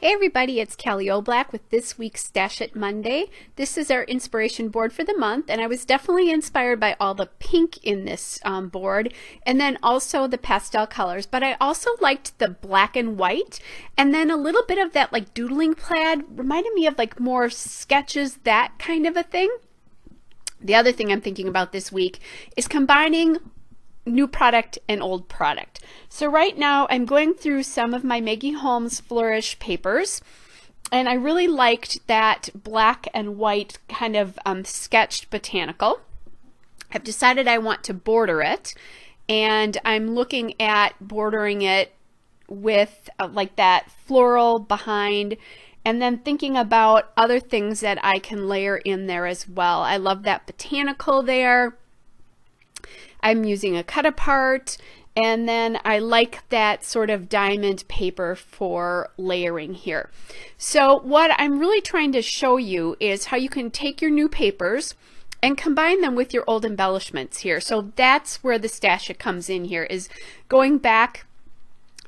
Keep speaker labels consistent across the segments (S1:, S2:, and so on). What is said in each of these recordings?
S1: Hey everybody, it's Kelly O'Black with this week's Stash It Monday. This is our inspiration board for the month, and I was definitely inspired by all the pink in this board, and then also the pastel colors, but I also liked the black and white, and then a little bit of that like doodling plaid reminded me of like more sketches, that kind of a thing. The other thing I'm thinking about this week is combining new product and old product. So right now I'm going through some of my Maggie Holmes Flourish papers, and I really liked that black and white kind of sketched botanical. I've decided I want to border it, and I'm looking at bordering it with like that floral behind, and then thinking about other things that I can layer in there as well. I love that botanical there. I'm using a cut apart, and then I like that sort of diamond paper for layering here. So what I'm really trying to show you is how you can take your new papers and combine them with your old embellishments here. So that's where the Stash It comes in here, is going back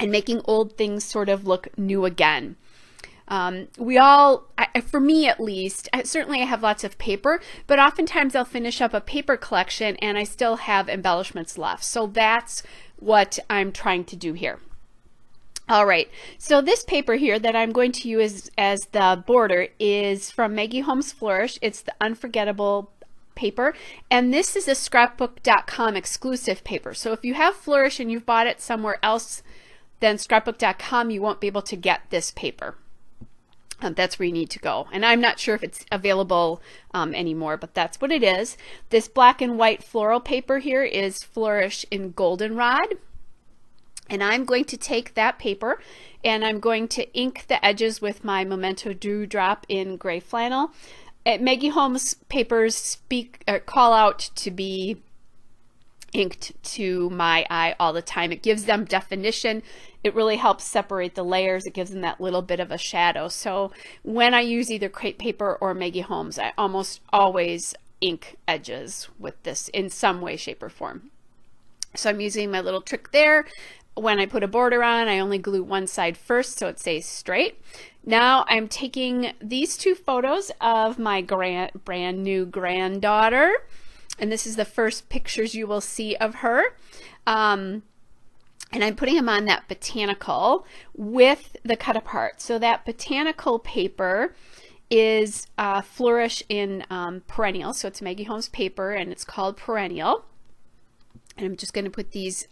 S1: and making old things sort of look new again. For me at least, certainly I have lots of paper, but oftentimes I'll finish up a paper collection and I still have embellishments left. So that's what I'm trying to do here. All right, so this paper here that I'm going to use as the border is from Maggie Holmes Flourish. It's the Unforgettable paper, and this is a scrapbook.com exclusive paper. So if you have Flourish and you've bought it somewhere else than scrapbook.com, you won't be able to get this paper. That's where you need to go, and I'm not sure if it's available anymore, but that's what it is. This black and white floral paper here is Flourish in Goldenrod, and I'm going to take that paper and I'm going to ink the edges with my Memento Dewdrop in gray flannel. Maggie Holmes papers call out to be inked to my eye all the time. It gives them definition. It really helps separate the layers. It gives them that little bit of a shadow. So when I use either crepe paper or Maggie Holmes, I almost always ink edges with this in some way, shape, or form. So I'm using my little trick there. When I put a border on, I only glue one side first so it stays straight. Now I'm taking these two photos of my brand new granddaughter, and this is the first pictures you will see of her. And I'm putting them on that botanical with the cut apart. So that botanical paper is Flourish in Perennial. So it's Maggie Holmes paper, and it's called Perennial. And I'm just going to put these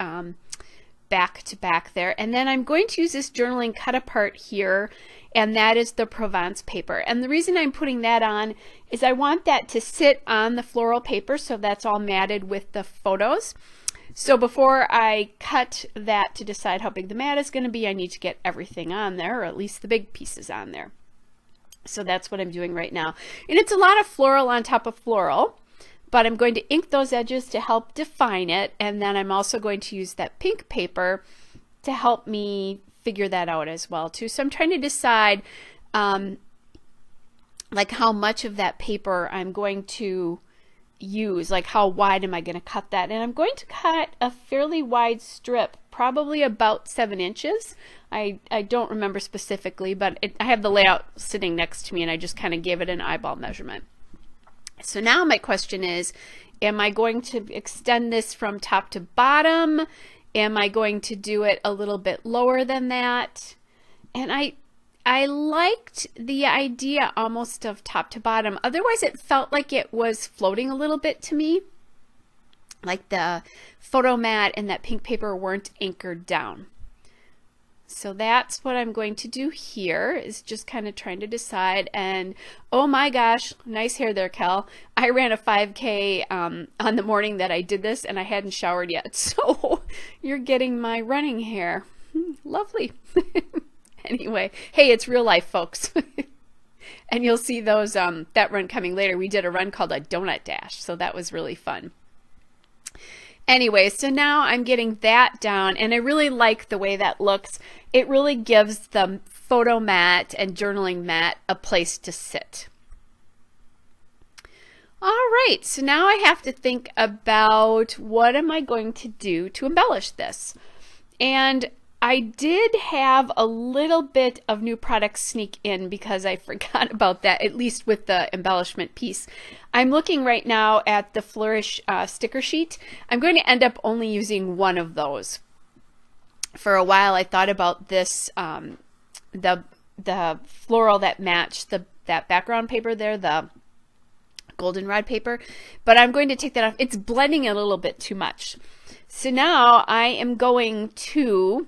S1: back to back there. And then I'm going to use this journaling cut apart here, and that is the Provence paper. And the reason I'm putting that on is I want that to sit on the floral paper, so that's all matted with the photos. So before I cut that to decide how big the mat is going to be, I need to get everything on there, or at least the big pieces on there. So that's what I'm doing right now. And it's a lot of floral on top of floral, but I'm going to ink those edges to help define it. And then I'm also going to use that pink paper to help me figure that out as well too. So I'm trying to decide like how much of that paper I'm going to use, like how wide am I going to cut that. And I'm going to cut a fairly wide strip, probably about 7 inches. I don't remember specifically, but I have the layout sitting next to me, and I just kind of gave it an eyeball measurement. So now my question is, am I going to extend this from top to bottom? Am I going to do it a little bit lower than that? And I liked the idea almost of top to bottom. Otherwise, it felt like it was floating a little bit to me, like the photo mat and that pink paper weren't anchored down. So that's what I'm going to do here, is just kind of trying to decide. And oh my gosh, nice hair there, Kel. I ran a 5K on the morning that I did this, and I hadn't showered yet. So you're getting my running hair. Lovely. Anyway, hey, it's real life, folks. And you'll see those that run coming later. We did a run called a donut dash, so that was really fun. Anyway, so now I'm getting that down, and I really like the way that looks. It really gives the photo mat and journaling mat a place to sit. All right, so now I have to think about what am I going to do to embellish this. And I did have a little bit of new products sneak in because I forgot about that, at least with the embellishment piece. I'm looking right now at the Flourish sticker sheet. I'm going to end up only using one of those. For a while I thought about this, the floral that matched that background paper there, the goldenrod paper, but I'm going to take that off. It's blending a little bit too much. So now I am going to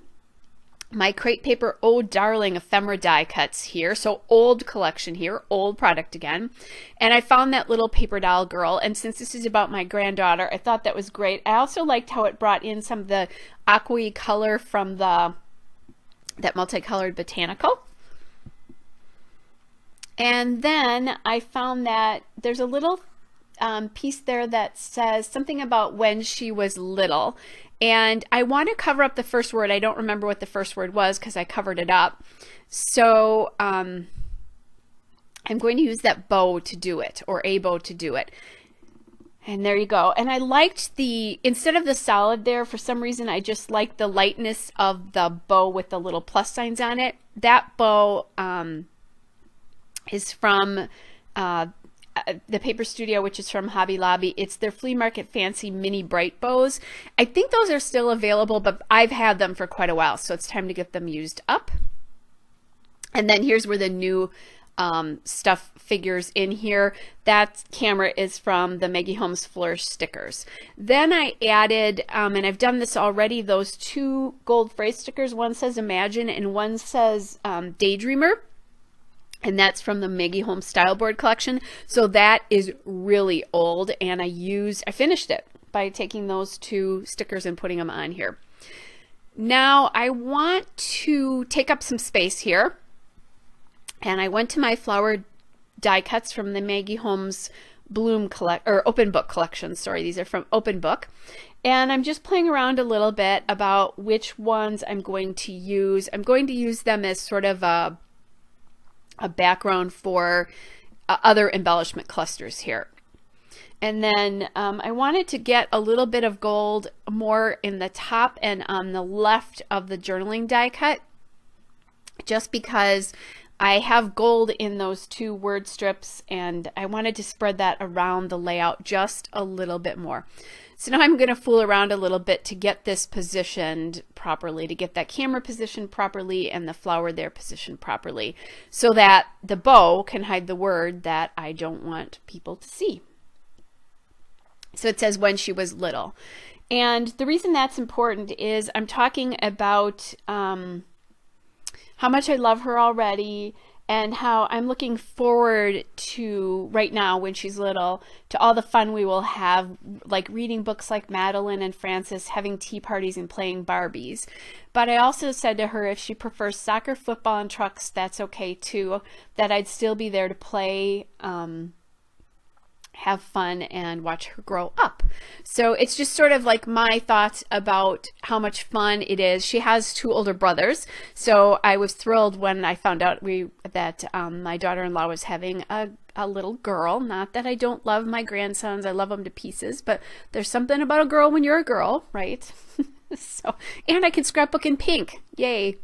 S1: my Crate Paper Oh Darling ephemera die cuts here. So old collection here, old product again. And I found that little paper doll girl. And since this is about my granddaughter, I thought that was great. I also liked how it brought in some of the aqua color from that multicolored botanical. And then I found that there's a little piece there that says something about when she was little. And I want to cover up the first word. I don't remember what the first word was because I covered it up. So I'm going to use that bow to do it, or a bow to do it. And there you go. And I liked instead of the solid there, for some reason, I just liked the lightness of the bow with the little plus signs on it. That bow is from the Paper Studio, which is from Hobby Lobby. It's their Flea Market Fancy Mini Bright Bows. I think those are still available, but I've had them for quite a while, so it's time to get them used up. And then here's where the new stuff figures in here. That camera is from the Maggie Holmes Flourish stickers. Then I added, and I've done this already, those two gold phrase stickers. One says Imagine and one says Daydreamer. And that's from the Maggie Holmes Style Board collection. So that is really old, and I finished it by taking those two stickers and putting them on here. Now I want to take up some space here, and I went to my flower die cuts from the Maggie Holmes Open Book collection. Sorry, these are from Open Book. And I'm just playing around a little bit about which ones I'm going to use. I'm going to use them as sort of a background for other embellishment clusters here. And then I wanted to get a little bit of gold more in the top and on the left of the journaling die cut, just because I have gold in those two word strips and I wanted to spread that around the layout just a little bit more. So now I'm going to fool around a little bit to get this positioned properly, to get that camera positioned properly and the flower there positioned properly, so that the bow can hide the word that I don't want people to see. So it says when she was little. And the reason that's important is I'm talking about how much I love her already, and how I'm looking forward to, right now when she's little, to all the fun we will have, like reading books like Madeline and Frances, having tea parties and playing Barbies. But I also said to her if she prefers soccer, football, and trucks, that's okay too, that I'd still be there to play, have fun, and watch her grow up. So it's just sort of like my thoughts about how much fun it is. She has two older brothers, so I was thrilled when I found out that my daughter-in-law was having a little girl. Not that I don't love my grandsons, I love them to pieces, but there's something about a girl when you're a girl, right? So, and I can scrapbook in pink, yay.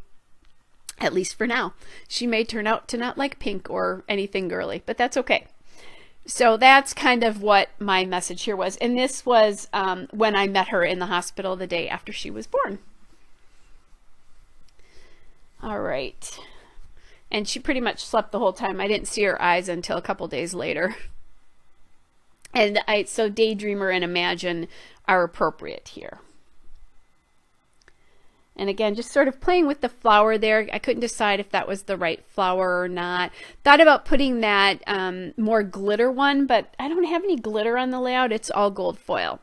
S1: At least for now. She may turn out to not like pink or anything girly, but that's okay. So that's kind of what my message here was. And this was when I met her in the hospital the day after she was born. All right. And she pretty much slept the whole time. I didn't see her eyes until a couple days later. And so Daydreamer and Imagine are appropriate here. And again, just sort of playing with the flower there. I couldn't decide if that was the right flower or not. Thought about putting that more glitter one, but I don't have any glitter on the layout. It's all gold foil.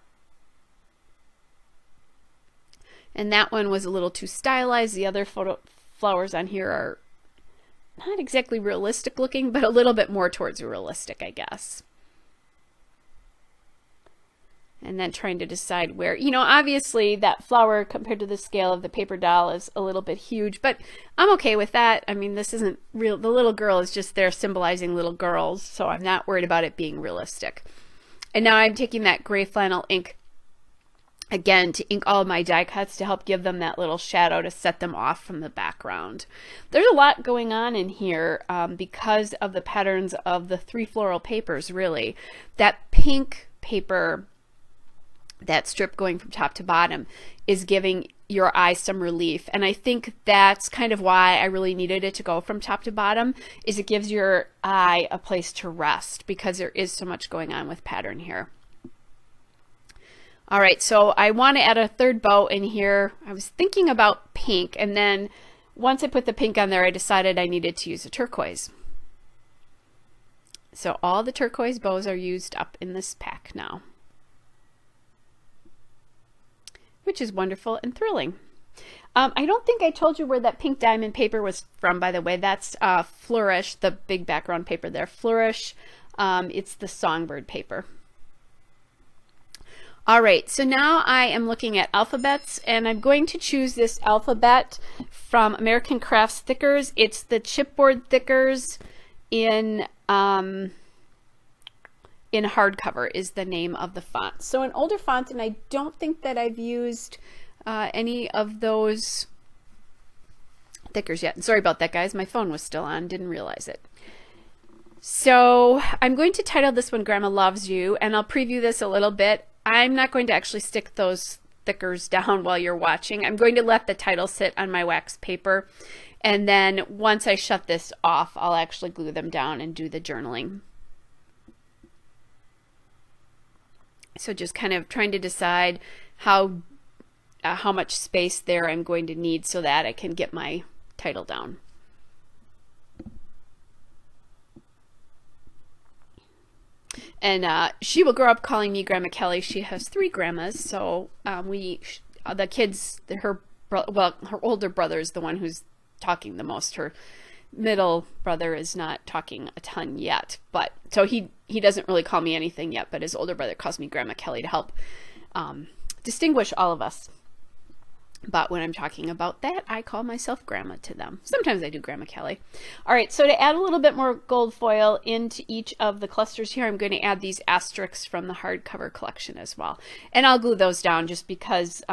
S1: And that one was a little too stylized. The other flowers on here are not exactly realistic looking, but a little bit more towards realistic, I guess. And then trying to decide where, you know, obviously that flower compared to the scale of the paper doll is a little bit huge, but I'm okay with that. I mean, this isn't real. The little girl is just there symbolizing little girls, so I'm not worried about it being realistic. And now I'm taking that gray flannel ink again, to ink all of my die cuts to help give them that little shadow to set them off from the background. There's a lot going on in here because of the patterns of the 3 floral papers, really. That pink paper, that strip going from top to bottom, is giving your eye some relief. And I think that's kind of why I really needed it to go from top to bottom, is it gives your eye a place to rest because there is so much going on with pattern here. All right, so I want to add a third bow in here. I was thinking about pink, and then once I put the pink on there, I decided I needed to use a turquoise. So all the turquoise bows are used up in this pack now, which is wonderful and thrilling. I don't think I told you where that pink diamond paper was from, by the way. That's Flourish, the big background paper there. Flourish, it's the Songbird paper. All right, so now I am looking at alphabets, and I'm going to choose this alphabet from American Crafts Thickers. It's the chipboard thickers in hardcover is the name of the font. So an older font, and I don't think that I've used any of those thickers yet. Sorry about that, guys. My phone was still on, didn't realize it. So I'm going to title this one Grandma Loves You, and I'll preview this a little bit. I'm not going to actually stick those thickers down while you're watching. I'm going to let the title sit on my wax paper, and then once I shut this off, I'll actually glue them down and do the journaling. So just kind of trying to decide how much space there I'm going to need so that I can get my title down. And she will grow up calling me Grandma Kelly. She has 3 grandmas, so the kids, her older brother is the one who's talking the most. Her middle brother is not talking a ton yet, but so he doesn't really call me anything yet, but his older brother calls me Grandma Kelly to help distinguish all of us. But when I'm talking about that, I call myself Grandma to them. Sometimes I do Grandma Kelly. All right, so to add a little bit more gold foil into each of the clusters here, I'm going to add these asterisks from the hardcover collection as well. And I'll glue those down just because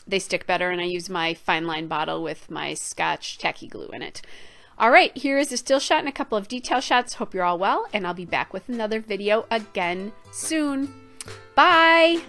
S1: they stick better, and I use my fine line bottle with my Scotch tacky glue in it. All right, here is a still shot and a couple of detail shots. Hope you're all well, and I'll be back with another video again soon. Bye!